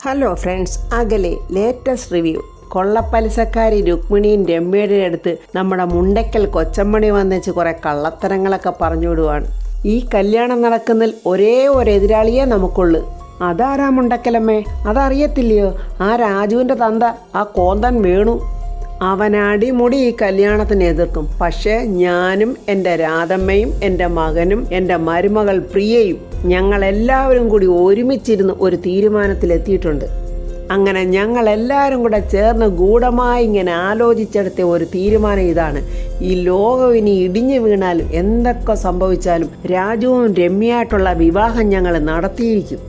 Hello friends, അകലെ latest review. കൊള്ളപ്പലിശക്കാരി രുക്മിണിയും രമ്യയുടെ അടുത്ത് നമ്മുടെ മുണ്ടയ്ക്കൽ കൊച്ചമ്മണി വന്നേച്ച് കുറേ കള്ളത്തരങ്ങളൊക്കെ പറഞ്ഞു വിടുവാണ്. ഈ കല്യാണം നടക്കുന്നതിൽ ഒരേ ഒരു എതിരാളിയേ നമുക്കുള്ളൂ. അതാരാ മുണ്ടക്കലമ്മേ? അതറിയത്തില്ലയോ? ആ രാജുവിൻ്റെ തന്ത, ആ കോന്തൻ വേണു. അവൻ അടിമുടി ഈ കല്യാണത്തിന് എതിർക്കും. പക്ഷേ ഞാനും എൻ്റെ രാധമ്മയും എൻ്റെ മകനും എൻ്റെ മരുമകൾ പ്രിയയും ഞങ്ങളെല്ലാവരും കൂടി ഒരുമിച്ചിരുന്ന് ഒരു തീരുമാനത്തിലെത്തിയിട്ടുണ്ട്. അങ്ങനെ ഞങ്ങളെല്ലാവരും കൂടെ ചേർന്ന് ഗൂഢമായി ഇങ്ങനെ ആലോചിച്ചെടുത്ത ഒരു തീരുമാനം ഇതാണ്: ഈ ലോകം ഇനി ഇടിഞ്ഞു വീണാലും എന്തൊക്കെ സംഭവിച്ചാലും രാജുവും രമ്യയായിട്ടുള്ള വിവാഹം ഞങ്ങൾ നടത്തിയിരിക്കും.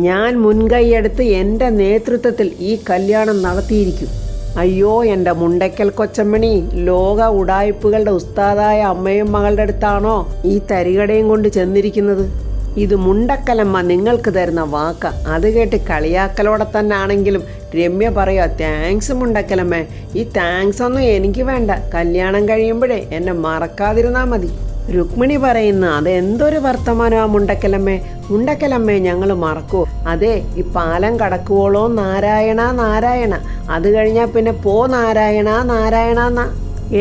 ഞാൻ മുൻകൈയെടുത്ത് എൻ്റെ നേതൃത്വത്തിൽ ഈ കല്യാണം നടത്തിയിരിക്കും. അയ്യോ എൻ്റെ മുണ്ടയ്ക്കൽ കൊച്ചമ്മണി, ലോക ഉടായ്പകളുടെ ഉസ്താദായ അമ്മയും മകളുടെ അടുത്താണോ ഈ തരികടയും കൊണ്ട് ചെന്നിരിക്കുന്നത്? ഇത് മുണ്ടക്കലമ്മ നിങ്ങൾക്ക് തരുന്ന വാക്ക. അത് കേട്ട് കളിയാക്കലോടെ തന്നെ ആണെങ്കിലും രമ്യ പറയുക, താങ്ക്സ് മുണ്ടക്കലമ്മേ. ഈ താങ്ക്സ് ഒന്നും എനിക്ക് വേണ്ട, കല്യാണം കഴിയുമ്പോഴേ എന്നെ മറക്കാതിരുന്നാൽ മതി. രുക്മിണി പറയുന്ന, അതെന്തൊരു വർത്തമാനമാ മുണ്ടക്കലമ്മേ. മുണ്ടക്കലമ്മേ ഞങ്ങൾ മറക്കുമോ? അതെ, ഈ പാലം കടക്കുവോളോ നാരായണ നാരായണ, അത് കഴിഞ്ഞാൽ പിന്നെ പോ നാരായണ നാരായണ എന്നാ.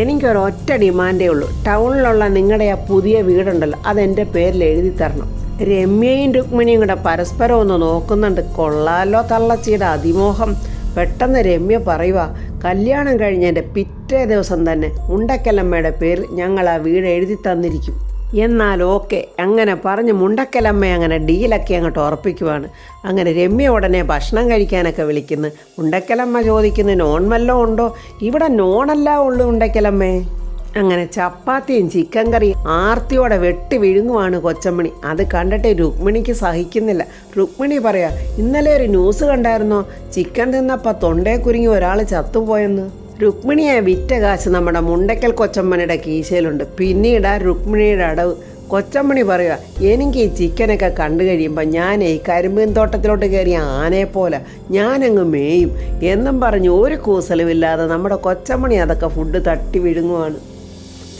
എനിക്കൊരൊറ്റ ഡിമാൻഡേ ഉള്ളൂ, ടൗണിലുള്ള നിങ്ങളുടെ ആ പുതിയ വീടുണ്ടല്ലോ, അതെൻ്റെ പേരിൽ എഴുതി തരണം. രമ്യയും രുക്മിണിയും കൂടെ പരസ്പരം ഒന്ന് നോക്കുന്നുണ്ട്. കൊള്ളാലോ തള്ളച്ചിയുടെ അതിമോഹം. പെട്ടെന്ന് രമ്യ പറയുക, കല്യാണം കഴിഞ്ഞതിൻ്റെ പിറ്റേ ദിവസം തന്നെ മുണ്ടക്കലമ്മയുടെ പേരിൽ ഞങ്ങൾ ആ വീട് എഴുതി തന്നിരിക്കും. എന്നാൽ ഓക്കെ, അങ്ങനെ പറഞ്ഞ് മുണ്ടക്കലമ്മ അങ്ങനെ ഡീലൊക്കെ അങ്ങോട്ട് ഉറപ്പിക്കുവാണ്. അങ്ങനെ രമ്യ ഉടനെ ഭക്ഷണം കഴിക്കാനൊക്കെ വിളിക്കുന്നു. മുണ്ടക്കലമ്മ ചോദിക്കുന്നു, നോൺ വല്ലതും ഉണ്ടോ? ഇവിടെ നോണല്ല ഉള്ളൂ മുണ്ടക്കലമ്മേ. അങ്ങനെ ചപ്പാത്തിയും ചിക്കൻ കറിയും ആർത്തിയോടെ വെട്ടി വിഴുങ്ങുവാണ് കൊച്ചമ്മണി. അത് കണ്ടിട്ട് രുക്മിണിക്ക് സഹിക്കുന്നില്ല. രുക്മിണി പറയാ, ഇന്നലെ ഒരു ന്യൂസ് കണ്ടായിരുന്നോ? ചിക്കൻ തിന്നപ്പോൾ തൊണ്ടേ കുരുങ്ങി ഒരാൾ ചത്തുപോയെന്ന്. രുക്മിണിയെ വിറ്റ കാശ് നമ്മുടെ മുണ്ടയ്ക്കൽ കൊച്ചമ്മണിയുടെ കീശയിലുണ്ട്. പിന്നീട് ആ രുക്മിണിയുടെ അടവ്. കൊച്ചമ്മണി പറയുക, എനിക്ക് ഈ ചിക്കനൊക്കെ കണ്ടു കഴിയുമ്പോൾ ഞാൻ ഈ കരിമ്പീൻ തോട്ടത്തിലോട്ട് കയറിയ ആനയെപ്പോലെ ഞാനങ്ങ് മേയും എന്നും പറഞ്ഞ് ഒരു കൂസലുമില്ലാതെ നമ്മുടെ കൊച്ചമ്മണി അതൊക്കെ ഫുഡ് തട്ടി വിഴുങ്ങുവാണ്.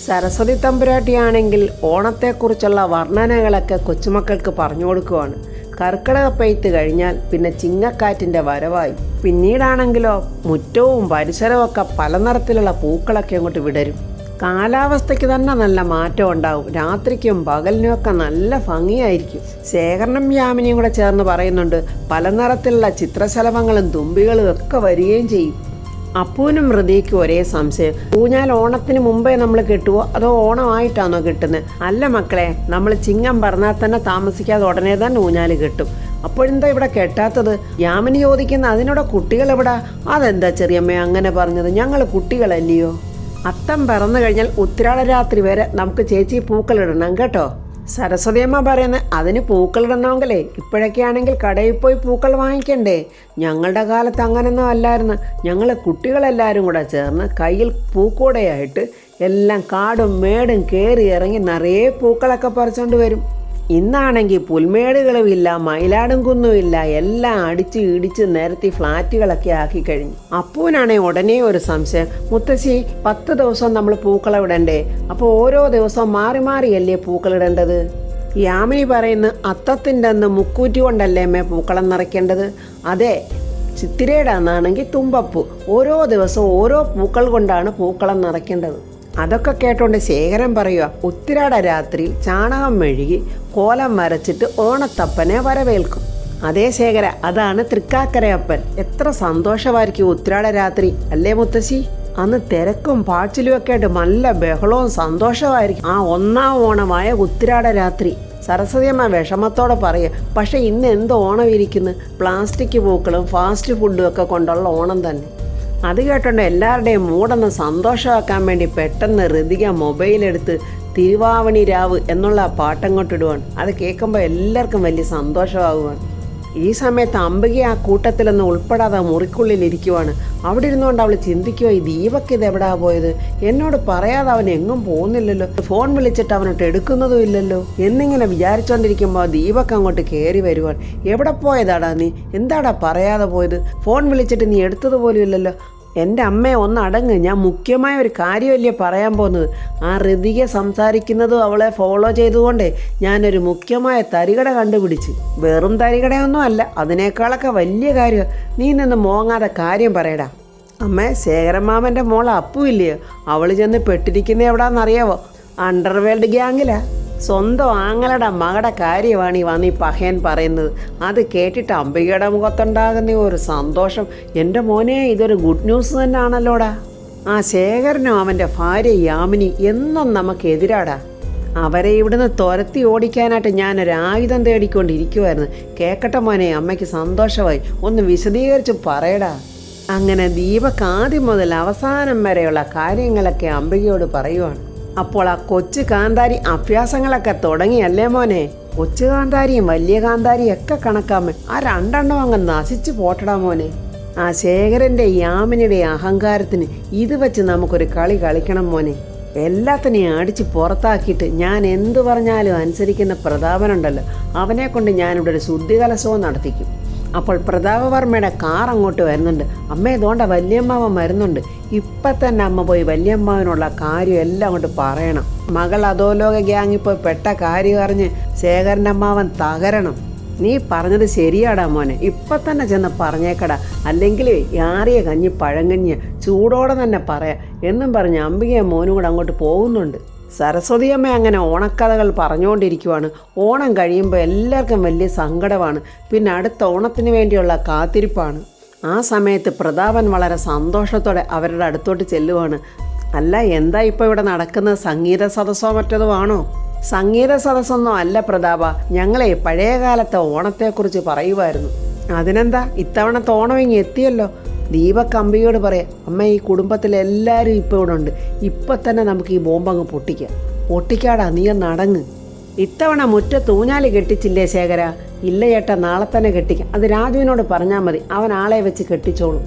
സരസ്വതി തമ്പുരാട്ടിയാണെങ്കിൽ ഓണത്തെക്കുറിച്ചുള്ള വർണ്ണനകളൊക്കെ കൊച്ചുമക്കൾക്ക് പറഞ്ഞു കൊടുക്കുവാണ്. കർക്കിടക പെയ്ത്ത് കഴിഞ്ഞാൽ പിന്നെ ചിങ്ങക്കാറ്റിൻ്റെ വരവായി. പിന്നീടാണെങ്കിലോ മുറ്റവും പരിസരവും ഒക്കെ പല നിറത്തിലുള്ള പൂക്കളൊക്കെ അങ്ങോട്ട് വിടരും. കാലാവസ്ഥയ്ക്ക് തന്നെ നല്ല മാറ്റം ഉണ്ടാവും. രാത്രിക്കും പകലിനുമൊക്കെ നല്ല ഭംഗിയായിരിക്കും. ശേഖരനും യാമിനിയും കൂടെ ചേർന്ന് പറയുന്നുണ്ട്, പല നിറത്തിലുള്ള ചിത്രശലഭങ്ങളും തുമ്പികളും ഒക്കെ വരികയും ചെയ്യും. അപ്പൂനും ഹൃദയക്കും ഒരേ സംശയം, ഊഞ്ഞാൽ ഓണത്തിന് മുമ്പേ നമ്മൾ കെട്ടുവോ അതോ ഓണമായിട്ടാണോ കെട്ടുന്നത്? അല്ല മക്കളെ, നമ്മൾ ചിങ്ങം പറഞ്ഞാൽ തന്നെ താമസിക്കാതെ ഉടനെ തന്നെ ഊഞ്ഞാൽ കെട്ടും. അപ്പോഴെന്താ ഇവിടെ കെട്ടാത്തത്? യാമിനി ചോദിക്കുന്ന, അതിനോടെ കുട്ടികൾ എവിടാ? അതെന്താ ചെറിയമ്മ അങ്ങനെ പറഞ്ഞത്? ഞങ്ങൾ കുട്ടികളല്ലയോ? അത്തം പിറന്നു കഴിഞ്ഞാൽ ഉത്തിരാട രാത്രി വരെ നമുക്ക് ചേച്ചി പൂക്കളിടണം കേട്ടോ. സരസ്വതിയമ്മ പറയുന്നത്, അതിന് പൂക്കളിടണമെങ്കിലേ ഇപ്പോഴൊക്കെ ആണെങ്കിൽ കടയിൽ പോയി പൂക്കൾ വാങ്ങിക്കണ്ടേ? ഞങ്ങളുടെ കാലത്ത് അങ്ങനൊന്നും അല്ലായിരുന്നു. ഞങ്ങൾ കുട്ടികളെല്ലാവരും കൂടെ ചേർന്ന് കയ്യിൽ പൂക്കൂടയായിട്ട് എല്ലാം കാടും മേടും കയറി ഇറങ്ങി നിറയെ പൂക്കളൊക്കെ പറിച്ചുകൊണ്ട് വരും. ഇന്നാണെങ്കിൽ പുൽമേടുകളും ഇല്ല, മയിലാടും കുന്നുമില്ല, എല്ലാം അടിച്ച് ഇടിച്ച് നിരത്തി ഫ്ലാറ്റുകളൊക്കെ ആക്കി കഴിഞ്ഞു. അപ്പൂനാണെങ്കിൽ ഉടനെ ഒരു സംശയം, മുത്തശ്ശി 10 ദിവസം നമ്മൾ പൂക്കളം ഇടണ്ടേ? അപ്പോൾ ഓരോ ദിവസവും മാറി മാറിയല്ലേ പൂക്കളിടേണ്ടത്? യാമിനി പറയുന്നു, അത്തത്തിൻ്റെ അന്ന് മുക്കൂറ്റി കൊണ്ടല്ലേ അമ്മേ പൂക്കളം നിറയ്ക്കേണ്ടത്? അതെ, ചിത്തിരയുടെ അന്നാണെങ്കിൽ തുമ്പപ്പൂ. ഓരോ ദിവസവും ഓരോ പൂക്കൾ കൊണ്ടാണ് പൂക്കളം നിറയ്ക്കേണ്ടത്. അതൊക്കെ കേട്ടോണ്ട് ശേഖരൻ പറയുക, ഉത്തിരാട രാത്രി ചാണകം മെഴുകി കോലം വരച്ചിട്ട് ഓണത്തപ്പനെ വരവേൽക്കും. അതേ ശേഖര, അതാണ് തൃക്കാക്കരയപ്പൻ. എത്ര സന്തോഷമായിരിക്കും ഉത്തിരാട രാത്രി, അല്ലേ മുത്തശ്ശി? അന്ന് തിരക്കും പാച്ചിലും ഒക്കെ ആയിട്ട് നല്ല ബഹളവും സന്തോഷമായിരിക്കും ആ ഒന്നാം ഓണമായ ഉത്തിരാട രാത്രി. സരസ്വതിയമ്മ വിഷമത്തോടെ പറയുക, പക്ഷെ ഇന്ന് എന്ത് ഓണം ഇരിക്കുന്നു? പ്ലാസ്റ്റിക് പൂക്കളും ഫാസ്റ്റ് ഫുഡും ഒക്കെ കൊണ്ടുള്ള ഓണം തന്നെ. അത് കേട്ടോണ്ട് എല്ലാവരുടെയും മൂടൊന്ന് സന്തോഷമാക്കാൻ വേണ്ടി പെട്ടെന്ന് ഋതിക മൊബൈലെടുത്ത് തിരുവാവണി രാവ് എന്നുള്ള പാട്ടങ്ങോട്ടിടുവാണ്. അത് കേൾക്കുമ്പോൾ എല്ലാവർക്കും വലിയ സന്തോഷമാകുവാണ്. ഈ സമയത്ത് അംബിക ആ കൂട്ടത്തിലൊന്നും ഉൾപ്പെടാതെ മുറിക്കുള്ളിലിരിക്കുവാണ്. അവിടെ ഇരുന്നുകൊണ്ട് അവൾ ചിന്തിക്കുക, ഈ ദീപക്ക് ഇതെവിടാ പോയത്? എന്നോട് പറയാതെ അവൻ എങ്ങും പോകുന്നില്ലല്ലോ, ഫോൺ വിളിച്ചിട്ട് അവനോട്ട് എടുക്കുന്നതും ഇല്ലല്ലോ എന്നിങ്ങനെ വിചാരിച്ചുകൊണ്ടിരിക്കുമ്പോൾ ദീപക്ക് അങ്ങോട്ട് കയറി വരുവാൻ. എവിടെ പോയതാടാ നീ? എന്താടാ പറയാതെ പോയത്? ഫോൺ വിളിച്ചിട്ട് നീ എടുത്തതുപോലും ഇല്ലല്ലോ. എൻ്റെ അമ്മയെ ഒന്ന് അടങ്ങ്, ഞാൻ മുഖ്യമായ ഒരു കാര്യമല്ലേ പറയാൻ പോകുന്നത്. ആ ഋതിക സംസാരിക്കുന്നതും അവളെ ഫോളോ ചെയ്തുകൊണ്ട് ഞാനൊരു മുഖ്യമായ തരികട കണ്ടുപിടിച്ച്. വെറും തരികടയൊന്നും അല്ല, അതിനേക്കാളൊക്കെ വലിയ കാര്യം. നീ നിന്ന് മോങ്ങാതെ കാര്യം പറയടാ. അമ്മേ, ശേഖരമാമൻ്റെ മോൾ അപ്പു ഇല്ലയോ, അവൾ ചെന്ന് പെട്ടിരിക്കുന്ന എവിടാന്നറിയാവോ? അണ്ടർവേൾഡ് ഗ്യാങ്ങിലാ. സ്വന്തം ആങ്ങളുടെ മകളുടെ കാര്യമാണ് ഈ വന്ന് ഈ പഹയൻ പറയുന്നത്. അത് കേട്ടിട്ട് അംബികയുടെ മുഖത്തുണ്ടാകുന്ന ഒരു സന്തോഷം, എൻ്റെ മോനെ ഇതൊരു ഗുഡ് ന്യൂസ് തന്നെയാണല്ലോടാ. ആ ശേഖരനും അവൻ്റെ ഭാര്യ യാമിനി എന്നും നമുക്കെതിരാടാ. അവരെ ഇവിടുന്ന് തുരത്തി ഓടിക്കാനായിട്ട് ഞാനൊരു ആയുധം തേടിക്കൊണ്ടിരിക്കുമായിരുന്നു. കേക്കട്ടെ മോനെ, അമ്മയ്ക്ക് സന്തോഷമായി, ഒന്ന് വിശദീകരിച്ച് പറയടാ. അങ്ങനെ ദീപക് ആദ്യം മുതൽ അവസാനം വരെയുള്ള കാര്യങ്ങളൊക്കെ അംബികയോട് പറയുവാണ്. അപ്പോൾ ആ കൊച്ചു കാന്താരി അഭ്യാസങ്ങളൊക്കെ തുടങ്ങിയല്ലേ മോനെ? കൊച്ചു കാന്താരിയും വലിയ കാന്താരിയും ഒക്കെ കണക്കാമേ, ആ രണ്ടെണ്ണം അങ്ങ് നശിച്ചു പോട്ടടാ മോനെ. ആ ശേഖരൻ്റെ യാമിനിയുടെ അഹങ്കാരത്തിന് ഇത് വെച്ച് നമുക്കൊരു കളി കളിക്കണം മോനെ. എല്ലാത്തിനെയും അടിച്ച് പുറത്താക്കിയിട്ട് ഞാൻ എന്തു പറഞ്ഞാലും അനുസരിക്കുന്ന പ്രതാപനുണ്ടല്ലോ, അവനെ കൊണ്ട് ഞാനിവിടെ ഒരു ശുദ്ധികലശവും നടത്തിക്കും. അപ്പോൾ പ്രതാപവർമ്മയുടെ കാർ അങ്ങോട്ട് വരുന്നുണ്ട്. അമ്മേ, ഇതുകൊണ്ട വല്യമ്മാവൻ വരുന്നുണ്ട്. ഇപ്പം തന്നെ അമ്മ പോയി വല്യമ്മാവനുള്ള കാര്യം എല്ലാം കൊണ്ട് പറയണം. മകൾ അധോലോക ഗ്യാങ്ങിൽ പോയി പെട്ട കാര്യം അറിഞ്ഞ് ശേഖരൻ്റെ അമ്മാവൻ തകരണം. നീ പറഞ്ഞത് ശരിയാടാ മോനെ, ഇപ്പം തന്നെ ചെന്ന് പറഞ്ഞേക്കടാ, അല്ലെങ്കിൽ യാറിയ കഞ്ഞി പഴങ്കഞ്ഞ് ചൂടോടെ തന്നെ പറയാം എന്നും പറഞ്ഞ് അംബികയും മോനും കൂടെ അങ്ങോട്ട് പോകുന്നുണ്ട്. സരസ്വതിയമ്മ അങ്ങനെ ഓണക്കഥകൾ പറഞ്ഞുകൊണ്ടിരിക്കുവാണ്. ഓണം കഴിയുമ്പോൾ എല്ലാവർക്കും വലിയ സങ്കടമാണ്. പിന്നെ അടുത്ത ഓണത്തിന് വേണ്ടിയുള്ള കാത്തിരിപ്പാണ്. ആ സമയത്ത് പ്രതാപൻ വളരെ സന്തോഷത്തോടെ അവരുടെ അടുത്തോട്ട് ചെല്ലുവാണ്. അല്ല, എന്താ ഇപ്പോൾ ഇവിടെ നടക്കുന്നത്? സംഗീത സദസ്സോ മറ്റതുമാണോ? സംഗീത സദസ്സൊന്നും അല്ല പ്രതാപ, ഞങ്ങളെ പഴയ കാലത്തെ ഓണത്തെക്കുറിച്ച് പറയുമായിരുന്നു. അതിനെന്താ, ഇത്തവണത്തെ ഓണം ഇങ്ങ് എത്തിയല്ലോ. ദീപക് അംബികയോട് പറയാം, അമ്മ ഈ കുടുംബത്തിലെല്ലാവരും ഇപ്പോൾ ഇവിടെ ഉണ്ട്, ഇപ്പം തന്നെ നമുക്ക് ഈ ബോംബങ്ങ് പൊട്ടിക്കാടാ, നീ ഒന്ന് അടങ്ങ്. ഇത്തവണ മുറ്റത്ത് ഊഞ്ഞാലി കെട്ടിച്ചില്ലേ ശേഖര? ഇല്ല ചേട്ടാ, നാളെ തന്നെ കെട്ടിക്കാം. അത് രാജുവിനോട് പറഞ്ഞാൽ മതി, അവൻ ആളെ വെച്ച് കെട്ടിച്ചോളും.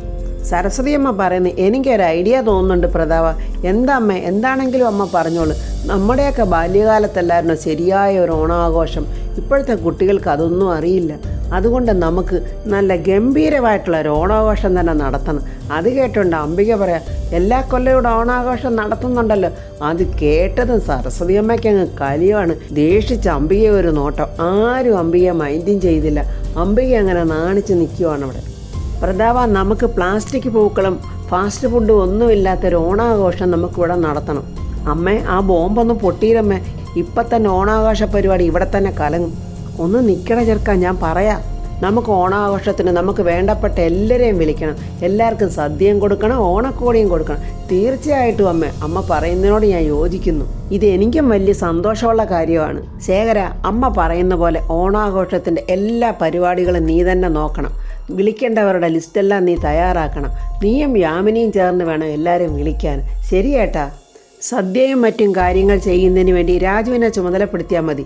സരസ്വതിയമ്മ പറയുന്നത് എനിക്കൊരു ഐഡിയ തോന്നുന്നുണ്ട് പ്രതാപ. എന്താ അമ്മ, എന്താണെങ്കിലും അമ്മ പറഞ്ഞോളൂ. നമ്മുടെയൊക്കെ ബാല്യകാലത്തല്ലായിരുന്നു ശരിയായ ഒരു ഓണാഘോഷം. ഇപ്പോഴത്തെ കുട്ടികൾക്ക് അതൊന്നും അറിയില്ല. അതുകൊണ്ട് നമുക്ക് നല്ല ഗംഭീരമായിട്ടുള്ള ഒരു ഓണാഘോഷം തന്നെ നടത്തണം. അത് കേട്ടുണ്ട് അംബിക പറയാം, എല്ലാ കൊല്ലവും ഓണാഘോഷം നടത്തുന്നുണ്ടല്ലോ. അത് കേട്ടതും സരസ്വതിയമ്മയ്ക്ക് അങ്ങ് കലിയാണ്. ദേഷിച്ച അംബികയെ ഒരു നോട്ടം. ആരും അംബികയെ മൈൻഡും ചെയ്തില്ല. അംബിക അങ്ങനെ നാണിച്ച് നിൽക്കുവാണ് അവിടെ. പ്രതാപ, നമുക്ക് പ്ലാസ്റ്റിക് പൂക്കളും ഫാസ്റ്റ് ഫുഡും ഒന്നുമില്ലാത്തൊരു ഓണാഘോഷം നമുക്കിവിടെ നടത്തണം. അമ്മേ, ആ ബോംബൊന്നും പൊട്ടിയിരമ്മേ, ഇപ്പം തന്നെ ഓണാഘോഷ പരിപാടി ഇവിടെ തന്നെ കലങ്ങും. ഒന്ന് നിൽക്കണ ചെറുക്കാൻ, ഞാൻ പറയാം. നമുക്ക് ഓണാഘോഷത്തിന് നമുക്ക് വേണ്ടപ്പെട്ട എല്ലാവരെയും വിളിക്കണം. എല്ലാവർക്കും സദ്യയും കൊടുക്കണം, ഓണക്കോടിയും കൊടുക്കണം. തീർച്ചയായിട്ടും അമ്മ പറയുന്നതിനോട് ഞാൻ യോജിക്കുന്നു. ഇത് എനിക്കും വലിയ സന്തോഷമുള്ള കാര്യമാണ്. ശേഖര, അമ്മ പറയുന്ന പോലെ ഓണാഘോഷത്തിൻ്റെ എല്ലാ പരിപാടികളും നീ തന്നെ നോക്കണം. വിളിക്കേണ്ടവരുടെ ലിസ്റ്റെല്ലാം നീ തയ്യാറാക്കണം. നീയും യാമിനിയും ചേർന്ന് വേണം എല്ലാവരും വിളിക്കാൻ. ശരിയേട്ടാ? സദ്യയും മറ്റും കാര്യങ്ങൾ ചെയ്യുന്നതിന് വേണ്ടി രാജുവിനെ ചുമതലപ്പെടുത്തിയാൽ മതി.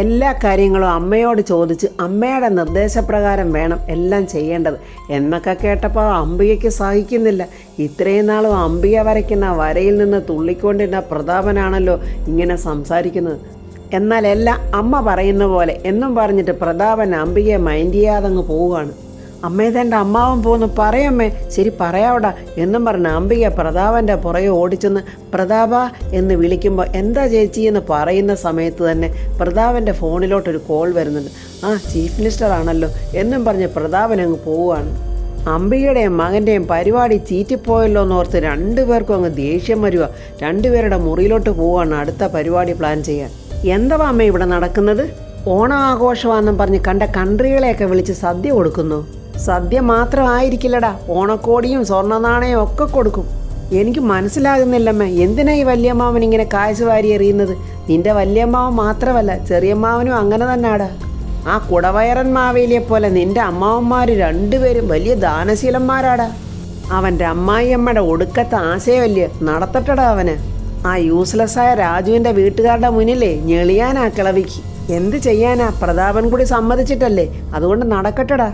എല്ലാ കാര്യങ്ങളും അമ്മയോട് ചോദിച്ച് അമ്മയുടെ നിർദ്ദേശപ്രകാരം വേണം എല്ലാം ചെയ്യേണ്ടത് എന്നൊക്കെ കേട്ടപ്പോൾ അംബികയ്ക്ക് സഹിക്കുന്നില്ല. ഇത്രയും നാളും അംബിക വരയ്ക്കുന്ന വരയിൽ നിന്ന് തുള്ളിക്കൊണ്ടിരുന്ന പ്രതാപനാണല്ലോ ഇങ്ങനെ സംസാരിക്കുന്നത്. എന്നാൽ എല്ലാം അമ്മ പറയുന്ന പോലെ എന്നും പറഞ്ഞിട്ട് പ്രതാപൻ അംബികയെ മൈൻഡ് ചെയ്യാതങ്ങ് പോവുകയാണ്. അമ്മേതെൻ്റെ അമ്മാവൻ പോകുന്നു, പറയമ്മേ. ശരി, പറയാവടാ എന്നും പറഞ്ഞ് അംബിക പ്രതാപൻ്റെ പുറകെ ഓടിച്ചെന്ന് പ്രതാപ എന്ന് വിളിക്കുമ്പോൾ എന്താ ചേച്ചി എന്ന് പറയുന്ന സമയത്ത് തന്നെ പ്രതാപൻ്റെ ഫോണിലോട്ടൊരു കോൾ വരുന്നുണ്ട്. ആ, ചീഫ് മിനിസ്റ്റർ ആണല്ലോ എന്നും പറഞ്ഞ് പ്രതാപൻ അങ്ങ് പോവുകയാണ്. അംബികയുടെയും മകൻ്റെയും പരിപാടി ചീറ്റിപ്പോയല്ലോ എന്നോർത്ത് രണ്ടുപേർക്കും അങ്ങ് ദേഷ്യം വരിക. രണ്ടുപേരുടെ മുറിയിലോട്ട് പോവുകയാണ് അടുത്ത പരിപാടി പ്ലാൻ ചെയ്യാൻ. എന്താ അമ്മ ഇവിടെ നടക്കുന്നത്? ഓണം ആഘോഷമാണെന്നും പറഞ്ഞ് കണ്ട കൺട്രികളെയൊക്കെ വിളിച്ച് സദ്യ കൊടുക്കുന്നു. സദ്യ മാത്രമായിരിക്കില്ലടാ, ഓണക്കോടിയും സ്വർണ്ണ നാണയം ഒക്കെ കൊടുക്കും. എനിക്ക് മനസ്സിലാകുന്നില്ലമ്മേ, എന്തിനാ ഈ വല്യമ്മാവൻ ഇങ്ങനെ കാശ് വാരി എറിയുന്നത്? നിന്റെ വല്യമ്മാവൻ മാത്രമല്ല, ചെറിയമ്മാവനും അങ്ങനെ തന്നെയാടാ. ആ കുടവയറൻ മാവേലിയെ പോലെ നിന്റെ അമ്മാവന്മാർ രണ്ടുപേരും വലിയ ദാനശീലന്മാരാടാ. അവൻ്റെ അമ്മായിയമ്മയുടെ ഒടുക്കത്തെ ആശയമല്ലേ നടത്തട്ടടാ അവന്. ആ യൂസ്ലെസ്സായ രാജുവിൻ്റെ വീട്ടുകാരുടെ മുന്നിലേ ഞെളിയാനാ കിളവിക്ക്. എന്ത് ചെയ്യാനാ, പ്രതാപൻ കൂടി സമ്മതിച്ചിട്ടല്ലേ, അതുകൊണ്ട് നടക്കട്ടടാ.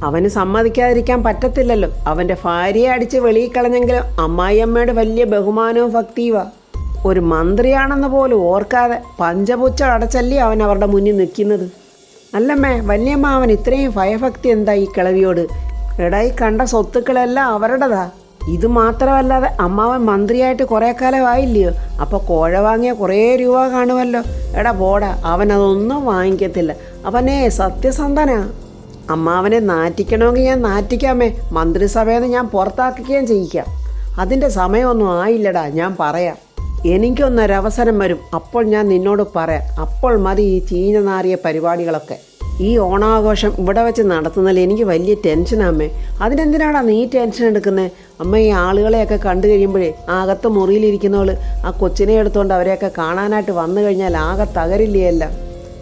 അവന് സമ്മതിക്കാതിരിക്കാൻ പറ്റത്തില്ലല്ലോ. അവൻ്റെ ഭാര്യയെ അടിച്ച് വെളിയിൽ കളഞ്ഞെങ്കിലും അമ്മായിയമ്മയുടെ വലിയ ബഹുമാനവും ഭക്തിയുവാ. ഒരു മന്ത്രിയാണെന്ന് പോലും ഓർക്കാതെ പഞ്ചപുച്ച അടച്ചല്ലേ അവൻ അവരുടെ മുന്നിൽ നിൽക്കുന്നത്. അല്ലമ്മേ, വല്യമ്മ അവൻ ഇത്രയും ഭയഭക്തി എന്താ ഈ കിളവിയോട്? എടായി കണ്ട സ്വത്തുക്കളെല്ലാം അവരുടേതാ. ഇത് മാത്രമല്ലാതെ അമ്മാവൻ മന്ത്രിയായിട്ട് കുറേ കാലമായില്ലയോ, അപ്പോൾ കോഴ വാങ്ങിയ കുറേ രൂപ കാണുമല്ലോ. എടാ പോടാ, അവനതൊന്നും വാങ്ങിക്കത്തില്ല, അവനെ സത്യസന്ധനാ. അമ്മാവനെ നാറ്റിക്കണമെങ്കിൽ ഞാൻ നാറ്റിക്കാമേ, മന്ത്രിസഭയിൽ നിന്ന് ഞാൻ പുറത്താക്കുകയും ചെയ്യിക്കാം. അതിൻ്റെ സമയമൊന്നും ആയില്ലടാ, ഞാൻ പറയാം. എനിക്കൊന്നൊരവസരം വരും, അപ്പോൾ ഞാൻ നിന്നോട് പറയാം. അപ്പോൾ മതി ഈ ചീഞ്ഞ നാറിയ പരിപാടികളൊക്കെ. ഈ ഓണാഘോഷം ഇവിടെ വെച്ച് നടത്തുന്നതിൽ എനിക്ക് വലിയ ടെൻഷനാമ്മേ. അതിനെന്തിനാടാ നീ ടെൻഷൻ എടുക്കുന്നത്? അമ്മ ഈ ആളുകളെയൊക്കെ കണ്ടു കഴിയുമ്പോഴേ അകത്ത് മുറിയിലിരിക്കുന്നവൾ ആ കൊച്ചിനെ എടുത്തുകൊണ്ട് അവരെയൊക്കെ കാണാനായിട്ട് വന്നു കഴിഞ്ഞാൽ ആകെ തകരില്ലേ എല്ലാം.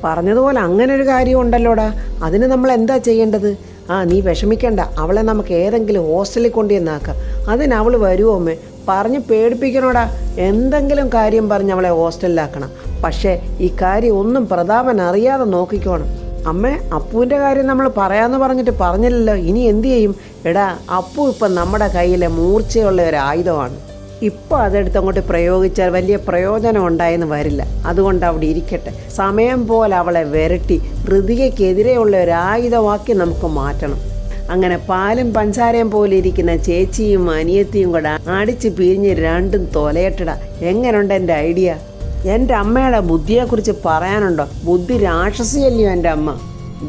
പറഞ്ഞതുപോലെ അങ്ങനെ ഒരു കാര്യം ഉണ്ടല്ലോടാ, അതിന് നമ്മൾ എന്താ ചെയ്യേണ്ടത്? നീ വിഷമിക്കണ്ട, അവളെ നമുക്ക് ഏതെങ്കിലും ഹോസ്റ്റലിൽ കൊണ്ടുവന്നാക്കാം. അതിന് അവൾ വരുമോ അമ്മേ? പറഞ്ഞ് പേടിപ്പിക്കണോടാ. എന്തെങ്കിലും കാര്യം പറഞ്ഞ് അവളെ ഹോസ്റ്റലിലാക്കണം. പക്ഷേ ഈ കാര്യം ഒന്നും പ്രതാപൻ അറിയാതെ നോക്കിക്കോണം. അമ്മേ, അപ്പുവിൻ്റെ കാര്യം നമ്മൾ പറയാമെന്ന് പറഞ്ഞിട്ട് പറഞ്ഞില്ലല്ലോ, ഇനി എന്തു ചെയ്യും? എടാ, അപ്പു ഇപ്പം നമ്മുടെ കയ്യിലെ മൂർച്ചയുള്ള ഒരു ആയുധമാണ്. ഇപ്പോൾ അതെടുത്ത് അങ്ങോട്ട് പ്രയോഗിച്ചാൽ വലിയ പ്രയോജനം ഉണ്ടായെന്ന് വരില്ല. അതുകൊണ്ട് അവിടെ ഇരിക്കട്ടെ. സമയം പോലെ അവളെ വിരട്ടി ഋതികയ്ക്കെതിരെയുള്ള ഒരു ആയുധമാക്കി നമുക്ക് മാറ്റണം. അങ്ങനെ പാലും പഞ്ചാരയും പോലെ ഇരിക്കുന്ന ചേച്ചിയും അനിയത്തിയും കൂടെ അടിച്ച് പിരിഞ്ഞ് രണ്ടും തൊലയട്ടടാ. എങ്ങനെയുണ്ട് എൻ്റെ ഐഡിയ? എൻ്റെ അമ്മയുടെ ബുദ്ധിയെക്കുറിച്ച് പറയാനുണ്ടോ? ബുദ്ധി രാക്ഷസിയല്ലയോ എൻ്റെ അമ്മ.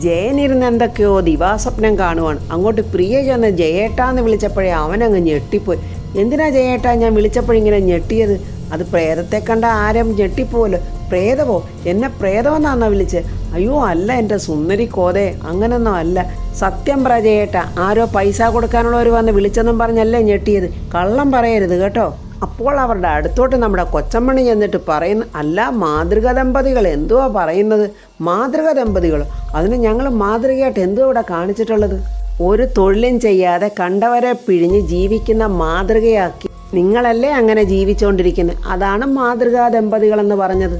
ജയനിരുന്ന് എന്തൊക്കെയോ ദിവാസ്വപ്നം കാണുവാണ്. അങ്ങോട്ട് പ്രിയ ചെന്ന് ജയേട്ടാന്ന് വിളിച്ചപ്പോഴേ അവനങ്ങ് ഞെട്ടിപ്പോയി. എന്തിനാ ജയേട്ടാ ഞാൻ വിളിച്ചപ്പോഴിങ്ങനെ ഞെട്ടിയത്? അത് പ്രേതത്തെ കണ്ട ആരും ഞെട്ടിപ്പോവല്ലോ. പ്രേതമോ? എന്നെ പ്രേതമെന്നാണോ വിളിച്ചത്? അയ്യോ അല്ല എൻ്റെ സുന്ദരി കോതേ, അങ്ങനൊന്നും അല്ല. സത്യം പറ ജയേട്ടാ, ആരോ പൈസ കൊടുക്കാനുള്ളവർ വന്ന് വിളിച്ചെന്നും പറഞ്ഞല്ലേ ഞെട്ടിയത്. കള്ളം പറയരുത് കേട്ടോ. അപ്പോൾ അവരുടെ അടുത്തോട്ട് നമ്മുടെ കൊച്ചമ്മണി ചെന്നിട്ട് പറയുന്നു, അല്ല മാതൃക ദമ്പതികൾ എന്തുവാ പറയുന്നത്? മാതൃക ദമ്പതികളോ? അതിന് ഞങ്ങൾ മാതൃകയായിട്ട് എന്തുവാ ഇവിടെ കാണിച്ചിട്ടുള്ളത്? ഒരു തൊഴിലും ചെയ്യാതെ കണ്ടവരെ പിഴിഞ്ഞ് ജീവിക്കുന്ന മാതൃകയാക്കി നിങ്ങളല്ലേ അങ്ങനെ ജീവിച്ചുകൊണ്ടിരിക്കുന്നത്. അതാണ് മാതൃകാ ദമ്പതികളെന്ന് പറഞ്ഞത്.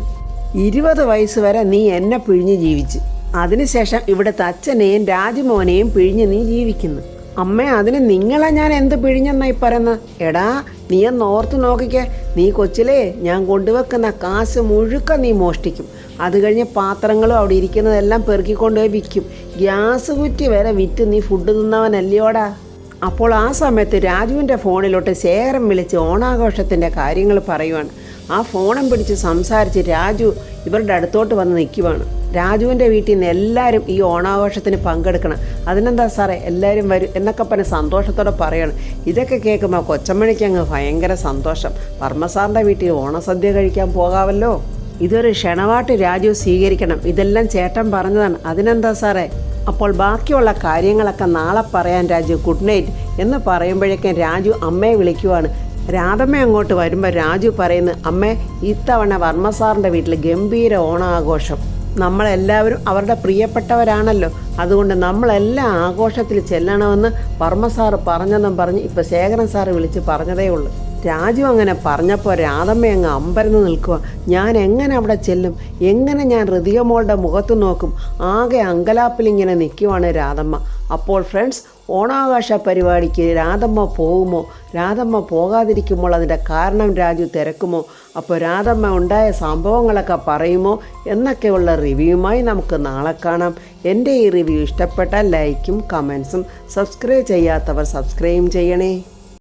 20 വയസ്സ് വരെ നീ എന്നെ പിഴിഞ്ഞ് ജീവിച്ച്, അതിനുശേഷം ഇവിടുത്തെ അച്ഛനെയും രാജുമോനെയും പിഴിഞ്ഞ് നീ ജീവിക്കുന്നു. അമ്മേ, അതിന് നിങ്ങളെ ഞാൻ എന്ത് പിഴിഞ്ഞെന്നായി പറയുന്നത്? എടാ, നീ ഒന്ന് ഓർത്ത് നോക്കിക്കേ. നീ കൊച്ചിലേ ഞാൻ കൊണ്ടുവെക്കുന്ന കാശ് മുഴുക്ക നീ മോഷ്ടിക്കും. അത് കഴിഞ്ഞ് പാത്രങ്ങളും അവിടെ ഇരിക്കുന്നതെല്ലാം പെറുക്കിക്കൊണ്ടുപോയി വിൽക്കും. ഗ്യാസ് കുറ്റി വരെ വിറ്റ് നീ ഫുഡ് തിന്നവനല്ലയോടാ. അപ്പോൾ ആ സമയത്ത് രാജുവിൻ്റെ ഫോണിലോട്ട് ശേഖരം വിളിച്ച് ഓണാഘോഷത്തിൻ്റെ കാര്യങ്ങൾ പറയുവാണ്. ആ ഫോണും പിടിച്ച് സംസാരിച്ച് രാജു ഇവരുടെ അടുത്തോട്ട് വന്ന് നിൽക്കുവാണ്. രാജുവിൻ്റെ വീട്ടിൽ നിന്ന് എല്ലാവരും ഈ ഓണാഘോഷത്തിന് പങ്കെടുക്കണം. അതിനെന്താ സാറേ എല്ലാവരും വരും എന്നൊക്കെ പറഞ്ഞ് സന്തോഷത്തോടെ പറയണം. ഇതൊക്കെ കേൾക്കുമ്പോൾ കൊച്ചമ്മണിക്ക് അങ്ങ് ഭയങ്കര സന്തോഷം. വർമ്മസാറിൻ്റെ വീട്ടിൽ ഓണസദ്യ കഴിക്കാൻ പോകാമല്ലോ. ഇതൊരു ക്ഷണമായിട്ട് രാജു സ്വീകരിക്കണം. ഇതെല്ലാം ചേട്ടൻ പറഞ്ഞതാണ്. അതിനെന്താ സാറേ? അപ്പോൾ ബാക്കിയുള്ള കാര്യങ്ങളൊക്കെ നാളെ പറയാൻ രാജു, ഗുഡ് നൈറ്റ് എന്ന് പറയുമ്പോഴേക്കും രാജു അമ്മയെ വിളിക്കുവാണ്. രാധമ്മ അങ്ങോട്ട് വരുമ്പോൾ രാജു പറയുന്നു, അമ്മേ ഇത്തവണ വർമ്മസാറിൻ്റെ വീട്ടിൽ ഗംഭീര ഓണാഘോഷം. നമ്മളെല്ലാവരും അവരുടെ പ്രിയപ്പെട്ടവരാണല്ലോ, അതുകൊണ്ട് നമ്മളെല്ലാം ആഘോഷത്തിൽ ചെല്ലണമെന്ന് വർമ്മസാറ് പറഞ്ഞെന്നും പറഞ്ഞ് ഇപ്പോൾ ശേഖരൻ സാറ് വിളിച്ച് പറഞ്ഞതേ ഉള്ളൂ. രാജു അങ്ങനെ പറഞ്ഞപ്പോൾ രാധമ്മ അങ്ങ് അമ്പരന്ന് നിൽക്കുക. ഞാൻ എങ്ങനെ അവിടെ ചെല്ലും? എങ്ങനെ ഞാൻ ഋതികമോളുടെ മുഖത്ത് നോക്കും? ആകെ അങ്കലാപ്പിലിങ്ങനെ നിൽക്കുവാണ് രാധമ്മ. അപ്പോൾ ഫ്രണ്ട്സ്, ഓണാഘോഷ പരിപാടിക്ക് രാധമ്മ പോകുമോ? രാധമ്മ പോകാതിരിക്കുമ്പോൾ അതിൻ്റെ കാരണം രാജു തിരക്കുമോ? അപ്പോൾ രാധമ്മ ഉണ്ടായ സംഭവങ്ങളൊക്കെ പറയുമോ എന്നൊക്കെയുള്ള റിവ്യൂമായി നമുക്ക് നാളെ കാണാം. എൻ്റെ ഈ റിവ്യൂ ഇഷ്ടപ്പെട്ടാൽ ലൈക്കും കമൻസും, സബ്സ്ക്രൈബ് ചെയ്യാത്തവർ സബ്സ്ക്രൈബ് ചെയ്യണേ.